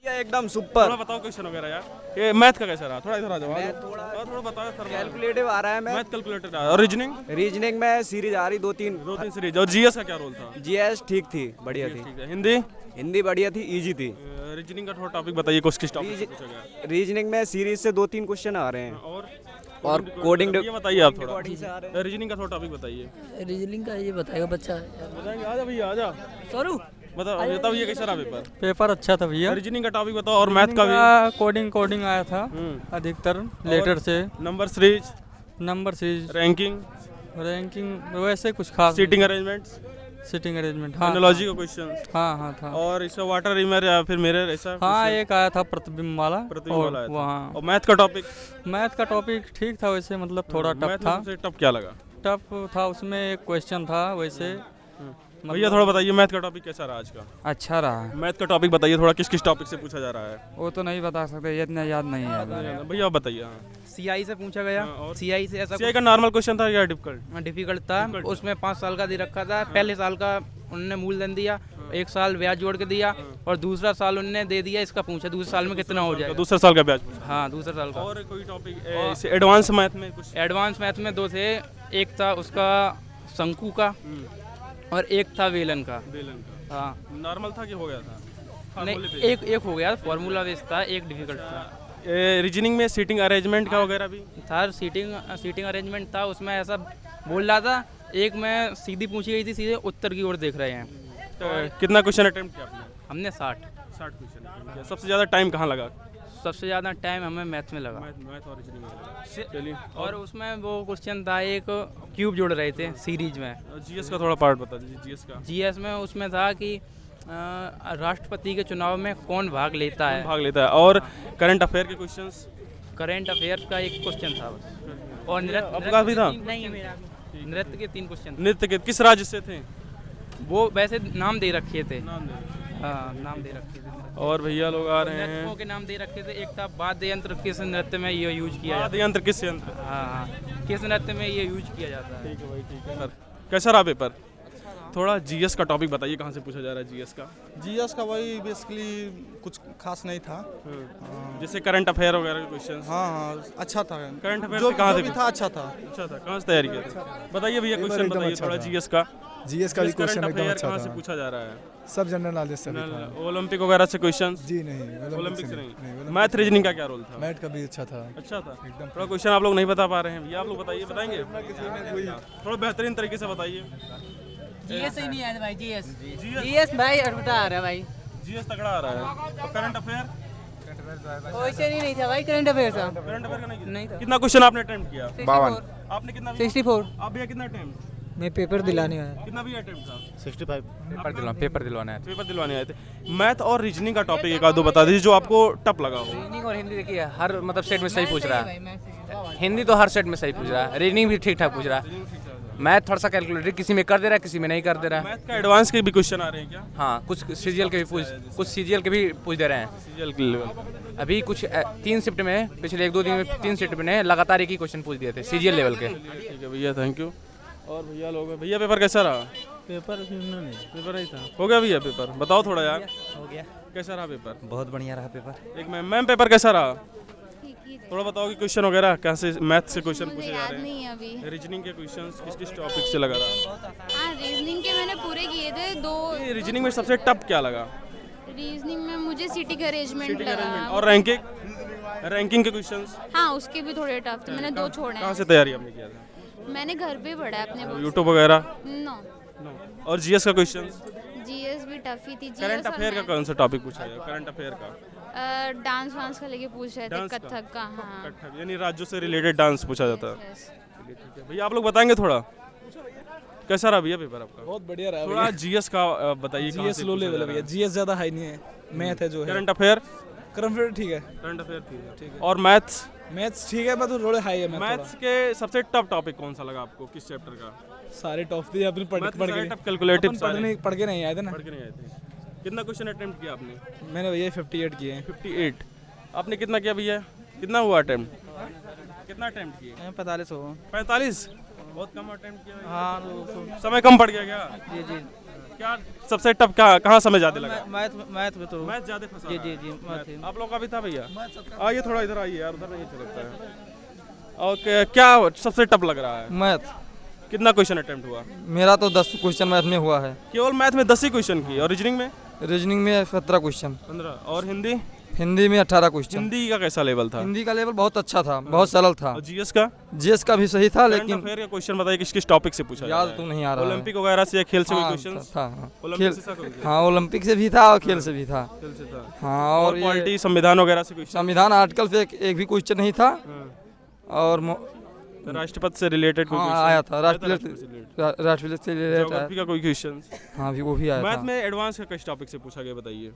ये एकदम सुपर। थोड़ा बताओ क्वेश्चन वगैरह यार। ये मैथ का कैसा रहा? थोड़ा इधर आ जाओ। थोड़ा बताओ सर। कैलकुलेटिव आ रहा है। मैथ कैलकुलेटर और रीजनिंग रीजनिंग में सीरीज आ रही दो तीन सीरीज। और जीएस का क्या रोल था? जीएस ठीक थी, बढ़िया थी। ठीक है। हिंदी? हिंदी बढ़िया थी, इजी थी। रीजनिंग का थोड़ा टॉपिक बताइए, किस टॉपिक से पूछा गया? रीजनिंग में सीरीज से दो तीन क्वेश्चन आ रहे हैं। और कोडिंग ये बताइए आप थोड़ा। से आ रहे हैं। रीजनिंग का थोड़ा टॉपिक बताइए। रीजनिंग का ये बताएगा बच्चा। बताएंगे। आजा भैया आजा। सरू बताओ ये कैसा रहा पेपर? पेपर अच्छा था भैया। रीजनिंग का टॉपिक बताओ और मैथ का भी। कोडिंग आया था अधिकतर लेटर से। नंबर सीरीज, रैंकिंग वैसे कुछ खास। सीटिंग अरेंजमेंट, हाँ एनालॉजी का क्वेश्चन। हाँ था। और इसका वाटर रिमर या फिर मिरर ऐसा? हाँ एक आया था प्रतिबिंब वाला। आया था। वहाँ और मैथ का टॉपिक ठीक था वैसे, मतलब थोड़ा टफ था। टफ क्या लगा? टफ था, उसमें एक क्वेश्चन था वैसे। भैया थोड़ा बताइए मैथ का टॉपिक कैसा रहा आज का? अच्छा रहा। मैथ का टॉपिक बताइए थोड़ा, किस टॉपिक से पूछा जा रहा है? वो तो नहीं बता सकते, ये इतना याद नहीं है भैया आप बताइए। सीआई से पूछा गया। सीआई से ऐसा सीआई का नॉर्मल क्वेश्चन था या डिफिकल्ट था? उसमें 5 साल का दे रखा था। पहले साल का उन्होंने मूलधन दिया, 1 साल ब्याज जोड़ के दिया, और दूसरा साल उन्होंने दे दिया इसका पूछा दूसरे साल में कितना हो जाएगा। दूसरा साल का ब्याज? हाँ दूसरा साल का। और कोई टॉपिक एडवांस मैथ में कुछ? एडवांस मैथ में 2 थे। एक था उसका शंकु का और एक था वेलन का। हाँ नॉर्मल था कि हो गया था? नहीं, एक हो गया, फॉर्मूला बेस्ड था, एक डिफिकल्ट था। रीजनिंग में सीटिंग अरेंजमेंट का वगैरह भी था। सीटिंग अरेंजमेंट था, उसमें ऐसा बोल रहा था। एक में सीधी पूछी गई थी, सीधे उत्तर की ओर देख रहे हैं। तो कितना क्वेश्चन अटेम्प्ट किया आपने? हमने 60 क्वेश्चन। सबसे ज़्यादा टाइम कहाँ लगा? सबसे ज़्यादा टाइम हमें मैथ में लगा। मैथ और रीजनिंग में। चलिए। और उसमें वो क्वेश्चन था, एक क्यूब जोड़ रहे थे सीरीज में। जीएस का थोड़ा पार्ट बता दीजिए। जीएस में उसमें था कि राष्ट्रपति के चुनाव में कौन भाग लेता है। और करंट अफेयर के क्वेश्चंस? करंट अफेयर का एक क्वेश्चन था बस। और आपका भी था? नहीं, मेरा नृत्य के 3 क्वेश्चन। नृत्य के किस राज्य से थे? वो वैसे नाम दे रखे थे। नाम दे रखे थे। और भैया लोग आ रहे हैं। नृत्यों के नाम दे रखे थे। एक था वाद्य यंत्र, किस नृत्य में ये यूज किया जाता है। वाद्य यंत्र किस यंत्र? हाँ, किस नृत्य में ये यूज किया जाता है। ठीक है भाई, ठीक है सर। कैसा रहा पेपर? थोड़ा जीएस का टॉपिक बताइए, कहाँ से पूछा जा रहा है जीएस का? वही बेसिकली कुछ खास नहीं था। जैसे करंट अफेयर वगैरह के क्वेश्चन। हाँ अच्छा था। करंट अफेयर जो कहाँ से भी था अच्छा था। कहाँ से तैयारी किया था? बताइए भैया क्वेश्चन बताइए थोड़ा जीएस का। जीएस का भी क्वेश्चन एकदम अच्छा कहाँ था। से पूछा जा रहा है? सब जनरल नॉलेज से था। ओलंपिक वगैरह से क्वेश्चन? जी नहीं, ओलंपिक से नहीं। मैथ रीजनिंग का क्या रोल था? मैथ का भी अच्छा था एकदम। थोड़ा क्वेश्चन आप लोग नहीं बता पा रहे हैं भैया, आप लोग बताएंगे थोड़ा बेहतरीन तरीके से बताइए। जीएस ही नहीं आया भाई। जीएस भाई बता आ रहा है भाई। जीएस तगड़ा आ रहा है। और करंट अफेयर? वैसे नहीं था भाई, करंट अफेयर था। करंट अफेयर का नहीं था। कितना क्वेश्चन आपने अटेम्प्ट किया? 52। आपने कितना? 64। आप भैया कितना अटेम्प्ट? मैं पेपर दिलाने आया। कितना भी अटेम्प्ट था? 65। पेपर दिलवाने आए थे। मैथ और रीजनिंग का टॉपिक एक आध दो बता दीजिए जो आपको टफ लगा हो। रीजनिंग और हिंदी देखिए हर मतलब सेट में सही पूछ रहा है। हिंदी तो हर सेट में सही पूछ रहा है, रीजनिंग भी ठीक ठाक पूछ रहा है। मैथ थोड़ा सा कैलकुलेटर किसी में कर दे रहा है, किसी में नहीं कर दे रहा है। मैथ का एडवांस के भी क्वेश्चन आ रहे हैं क्या? हाँ कुछ सीजीएल के भी पूछ दे रहे हैं। सीजीएल के लेवल अभी कुछ 3 शिफ्ट में, पिछले 1-2 दिन में 3 शिफ्ट में लगातार एक ही क्वेश्चन पूछ दिए थे सीजीएल लेवल के। ठीक है भैया, थैंक यू। और भैया लोग, भैया पेपर कैसा रहा? पेपर नहीं था। हो गया भैया पेपर? बताओ थोड़ा यार। हो गया। कैसा रहा पेपर? बहुत बढ़िया रहा पेपर। एक मैम पेपर कैसा रहा? थोड़ा बताओ कि क्वेश्चन वगैरह कैसे मैथ से क्वेश्चन पूछे जा रहे हैं? नहीं अभी। रीजनिंग के क्वेश्चंस किस टॉपिक से लगा रहा? हाँ रीजनिंग के मैंने पूरे किए थे 2। रीजनिंग में सबसे टफ क्या लगा? रीजनिंग में मुझे सीटिंग अरेंजमेंट लगा। और रैंकिंग के क्वेश्चंस? हाँ उसके भी थोड़े टफ थे, मैंने 2 छोड़े। कहाँ से तैयारी आपने किया था? मैंने घर पे पढ़ा है अपने बुक से। यूट्यूब वगैरह? नो। और जीएस का क्वेश्चन? जीएस भी टफ ही थी। करंट अफेयर का कौन सा टॉपिक पूछा गया? करंट अफेयर का डांस वांस का लेके पूछ रहे थे, कथक का। हाँ कथक यानी राज्यों से रिलेटेड डांस पूछा जाता है। Yes. ठीक है भैया, आप लोग बताएंगे थोड़ा कैसा रहा भैया पेपर आपका? बहुत बढ़िया रहा। थोड़ा जीएस का बताइए। जीएस लो लेवल है भैया, जीएस ज्यादा हाई नहीं है। मैथ है जो है। Current affair? करंट अफेयर ठीक है। करंट अफेयर ठीक है। और मैथ्स? मैथ्स ठीक है, मतलब थोड़े हाई है। मैथ्स के सबसे टफ टॉपिक कौन सा लगा आपको? किस चैप्टर का? सारे टॉप थे अपने पढ़ के। कैलकुलेटिव पढ़ के नहीं आए थे ना। पढ़ के नहीं आए थे। कितना क्वेश्चन अटेम्प्ट किया आपने? मैंने भैया 58 किए हैं। 58। आपने कितना किया भैया? कितना हुआ अटेम्प्ट? कितना अटेम्प्ट किए? 45 हो। 45? बहुत कम अटेम्प्ट किया। हाँ समय कम पड़ गया क्या? जी। क्या सबसे टफ कहाँ समय ज़्यादा लगा? मैथ में तो मैथ ज़्यादा फंसा। जी मैथ आप लोगों का भी था भैया? आइए थोड़ा इधर आइए यार, उधर नहीं अच्छा लगता है। ओके, क्या सबसे टफ लग रहा है? मैथ कितना क्वेश्चन अटेम्प्ट हुआ? मेरा तो 10 क्वेश्चन मैथ में हुआ है। केवल मैथ में 10 ही क्वेश्चन की, और रीजनिंग में रीजनिंग में 17 क्वेश्चन। 15। और हिंदी? हिंदी में 18 क्वेश्चन। हिंदी का कैसा लेवल था? हिंदी का लेवल बहुत अच्छा था, बहुत सरल था। और जीएस का? जीएस का भी सही था, लेकिन फिर का क्वेश्चन बताइए किस किस टॉपिक से पूछा याद जाता तो है? नहीं आ रहा है। ओलंपिक वगैरह से या खेल से कोई हाँ, क्वेश्चन था, हाँ। ओलंपिक से था कोई? हाँ, ओलंपिक से भी था और खेल से भी था। खेल से था। हाँ, और और पॉलिटी संविधान वगैरह से क्वेश्चन? संविधान आर्टिकल से एक भी क्वेश्चन नहीं था। और राष्ट्रपति से रिलेटेड कोई हाँ क्वेश्चन आया था, राष्ट्रपति राष्ट्रपति से रिलेटेड ज्योग्राफी का कोई क्वेश्चन? हाँ, भी वो भी आया मैथ था। में एडवांस का किस टॉपिक से पूछा गया बताइए?